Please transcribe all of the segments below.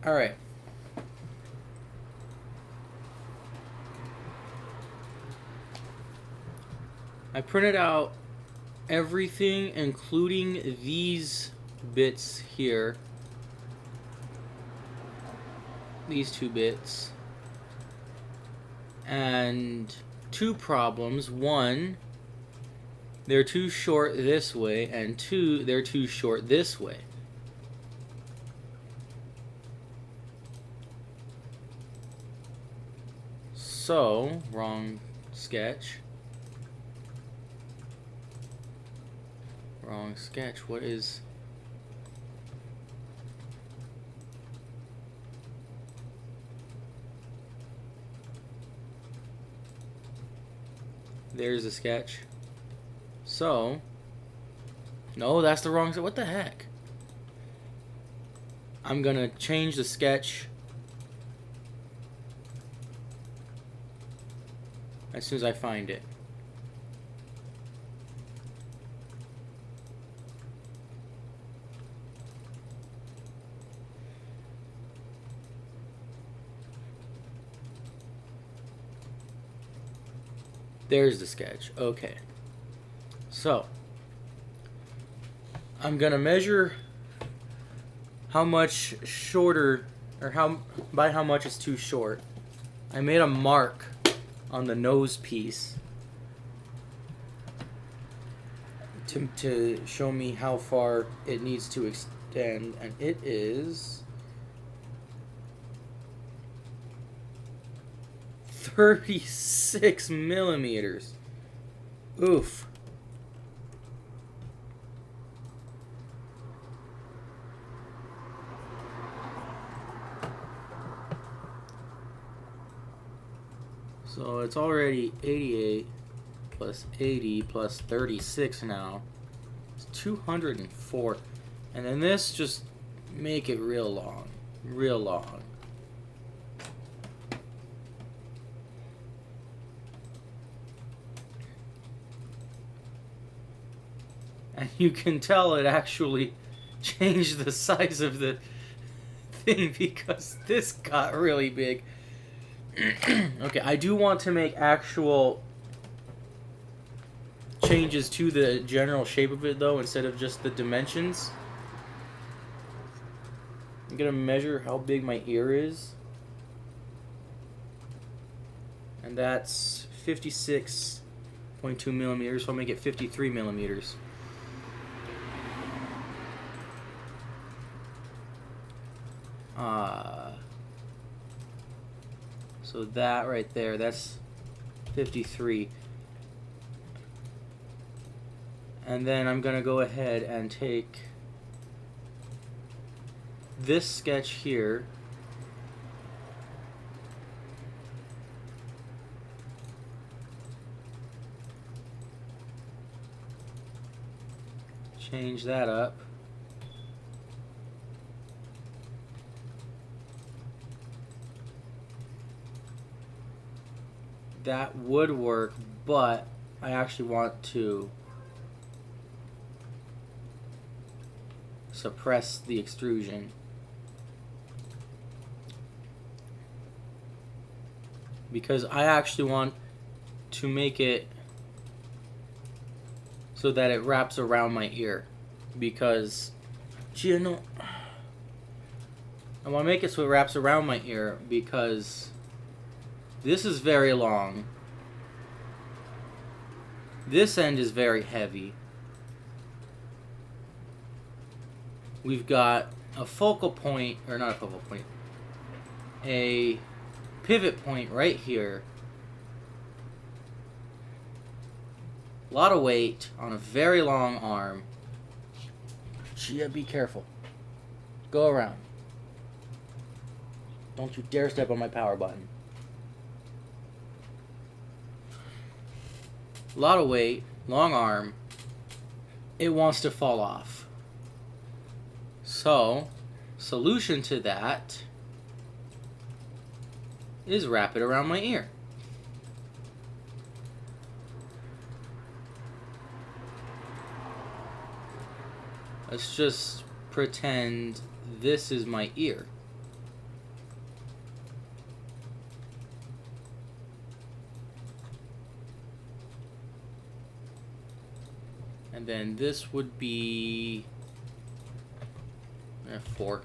All right. I printed out everything, including these bits here. These two bits. And two problems. One, they're too short this way, and two, they're too short this way. So, wrong sketch. Wrong sketch. What is... There's a sketch. So, no, that's the wrong... What the heck? I'm gonna change the sketch as soon as I find it. There's the sketch. Okay. So, I'm gonna measure how much shorter, or by how much it's too short. I made a mark on the nose piece to show me how far it needs to extend, and it is 36 millimeters. Oof. So it's already 88 plus 80 plus 36 now. It's 204. And then this, just make it real long. Real long. And you can tell it actually changed the size of the thing because this got really big. Okay, I do want to make actual changes to the general shape of it though, instead of just the dimensions. I'm gonna measure how big my ear is. And that's 56.2 millimeters, so I'll make it 53 millimeters. So that right there, that's 53. And then I'm going to go ahead and take this sketch here, change that up. That would work, but I actually want to suppress the extrusion because I actually want to make it so that it wraps around my ear, because I want to make it so it wraps around my ear because this is very long. This end is very heavy. We've got a focal point, or not a focal point, a pivot point right here. A lot of weight on a very long arm. Gia, be careful. Go around. Don't you dare step on my power button. A lot of weight, long arm. It wants to fall off. So, solution to that is wrap it around my ear. Let's just pretend this is my ear. And then this would be 4.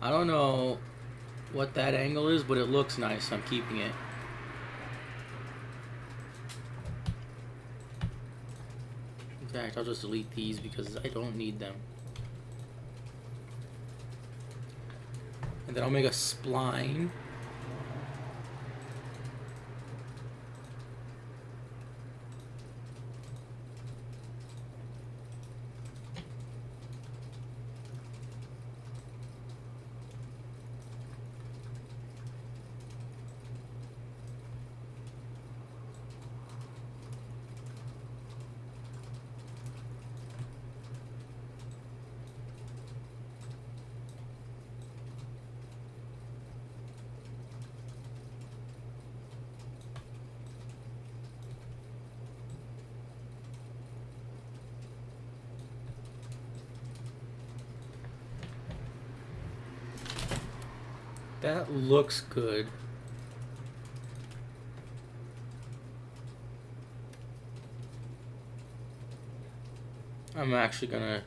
I don't know what that angle is, but it looks nice. I'm keeping it. In fact, I'll just delete these because I don't need them. And then I'll make a spline. That looks good. I'm actually gonna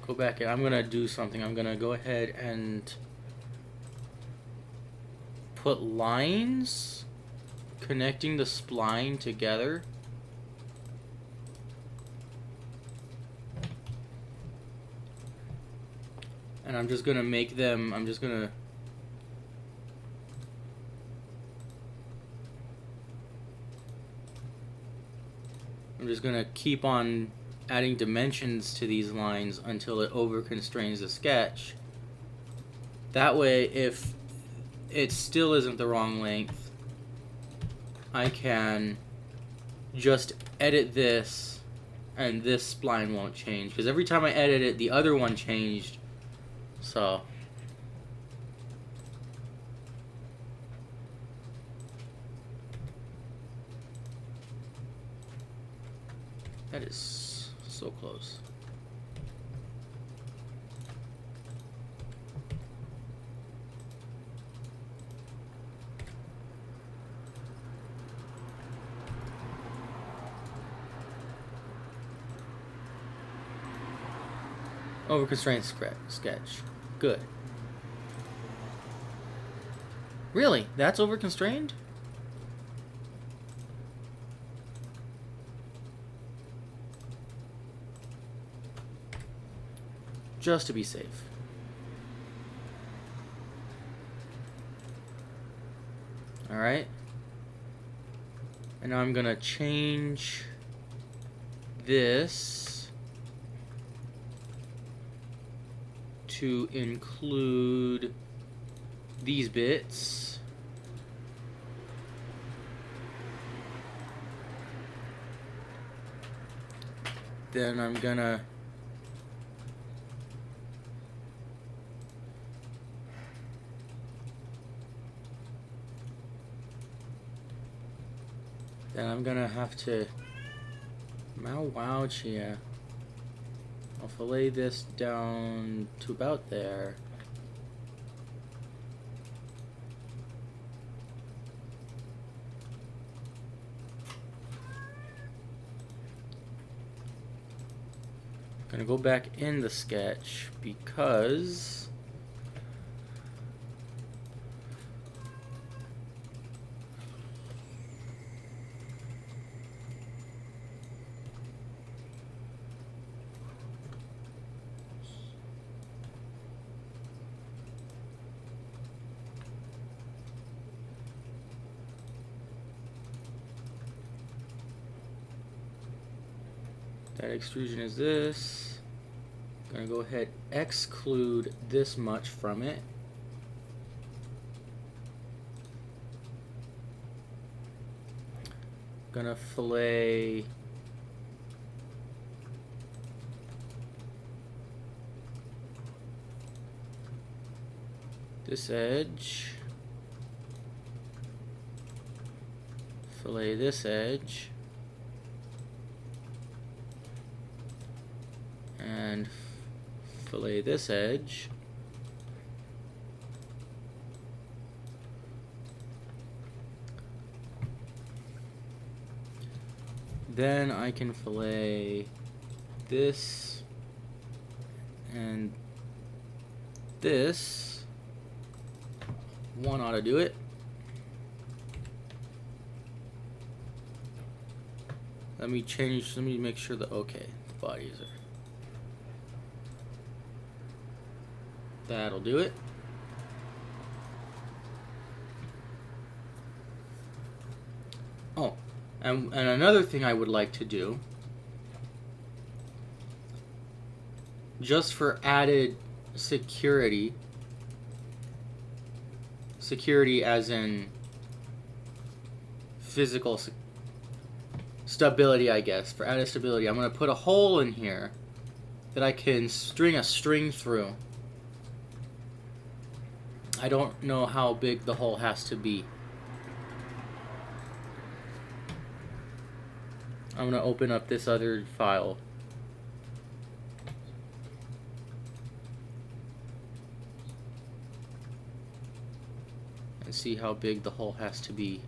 go back and I'm gonna do something. I'm gonna go ahead and put lines connecting the spline together. And I'm just gonna make them, I'm just gonna keep on adding dimensions to these lines until it over constrains the sketch. That way, if it still isn't the wrong length, I can just edit this and this spline won't change, because every time I edit it, the other one changed. So that is so close. Over constraint sketch. Good. Really? That's over constrained? Just to be safe. Alright. And now I'm gonna change this to include these bits. Then I'm gonna have to here. I'll fillet this down to about there. Gonna go back in the sketch because that extrusion is this. Gonna go ahead, exclude this much from it. Gonna fillet this edge, fillet this edge, and fillet this edge. Then I can fillet this and this. One ought to do it. Let me make sure that, okay, the bodies are. That'll do it. Oh, and another thing I would like to do, just for added security as in physical stability, I guess, for added stability, I'm going to put a hole in here that I can string a string through. I don't know how big the hole has to be. I'm going to open up this other file. And see how big the hole has to be.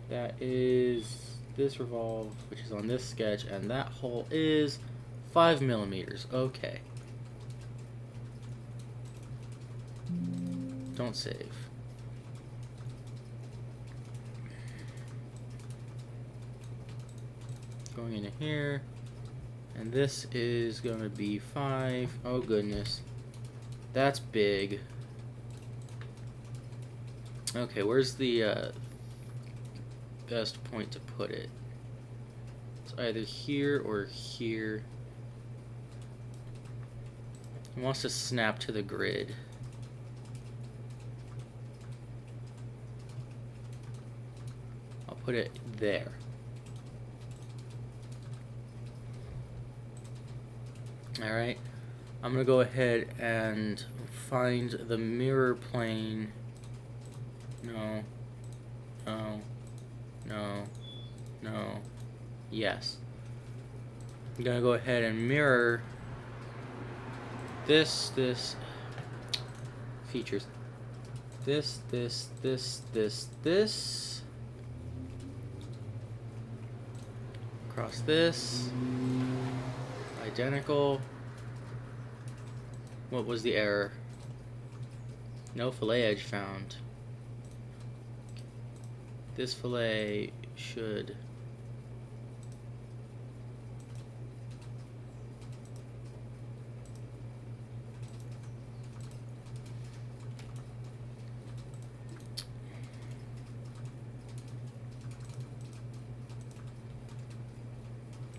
That is this revolve, which is on this sketch, and that hole is 5 millimeters. Okay. Don't save. Going into here, and this is going to be 5. Oh goodness, that's big. Okay, where's the best point to put it? It's either here or here. It wants to snap to the grid. I'll put it there. Alright, I'm going to go ahead and find the mirror plane. No. No. No. No. Yes. I'm going to go ahead and mirror this features. This. Across this. Identical. What was the error? No fillet edge found. This fillet should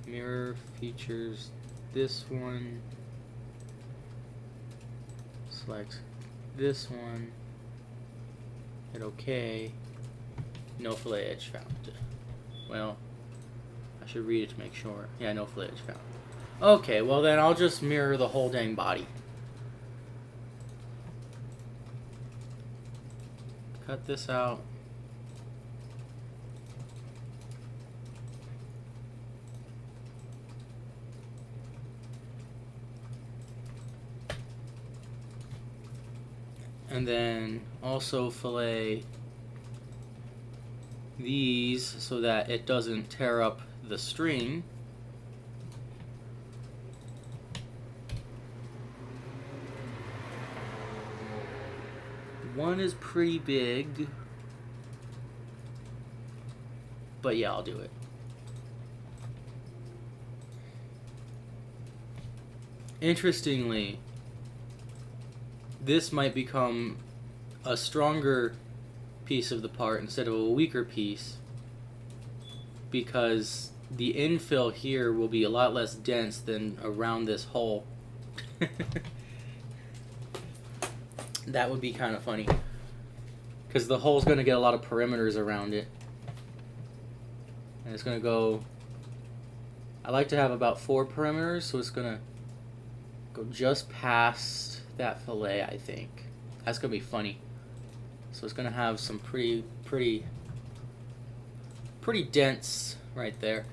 mirror features this one, select this one, hit OK, no fillet edge found. Well, I should read it to make sure. Yeah, no fillet edge found. Okay, well then I'll just mirror the whole dang body. Cut this out. And then also fillet these so that it doesn't tear up the string. One is pretty big, but yeah, I'll do it. Interestingly, this might become a stronger piece of the part instead of a weaker piece, because the infill here will be a lot less dense than around this hole. That would be kind of funny, because the hole's going to get a lot of perimeters around it, and it's going to go, I like to have about 4 perimeters, so it's going to go just past that fillet, I think. That's going to be funny. So it's going to have some pretty dense right there.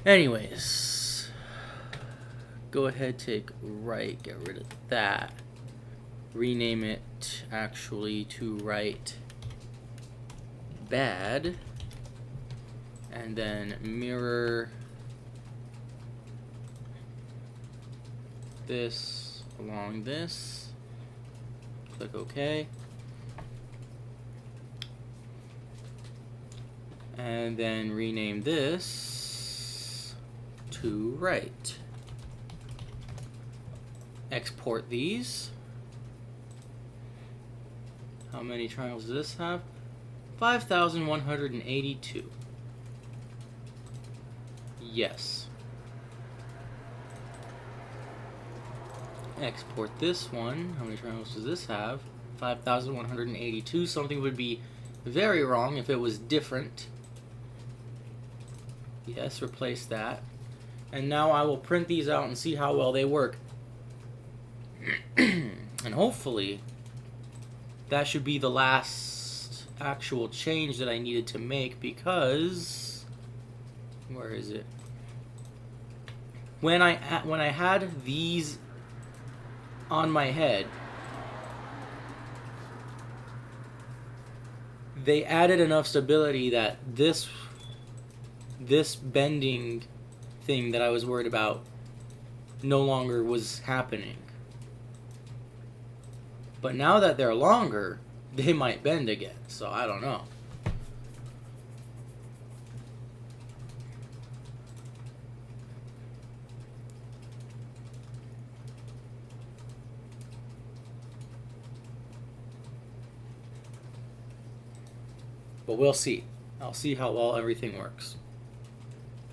Anyways, go ahead, take right, get rid of that. Rename it actually to right bad. And then mirror this along this. Click OK. And then rename this to right. Export these. How many triangles does this have? 5,182. Yes. Export this one. How many triangles does this have? 5,182. Something would be very wrong if it was different. Yes, replace that. And now I will print these out and see how well they work. And hopefully that should be the last actual change that I needed to make, because where is it? When I had these on my head, they added enough stability that this bending thing that I was worried about no longer was happening. But now that they're longer, they might bend again, so I don't know. But we'll see. I'll see how well everything works.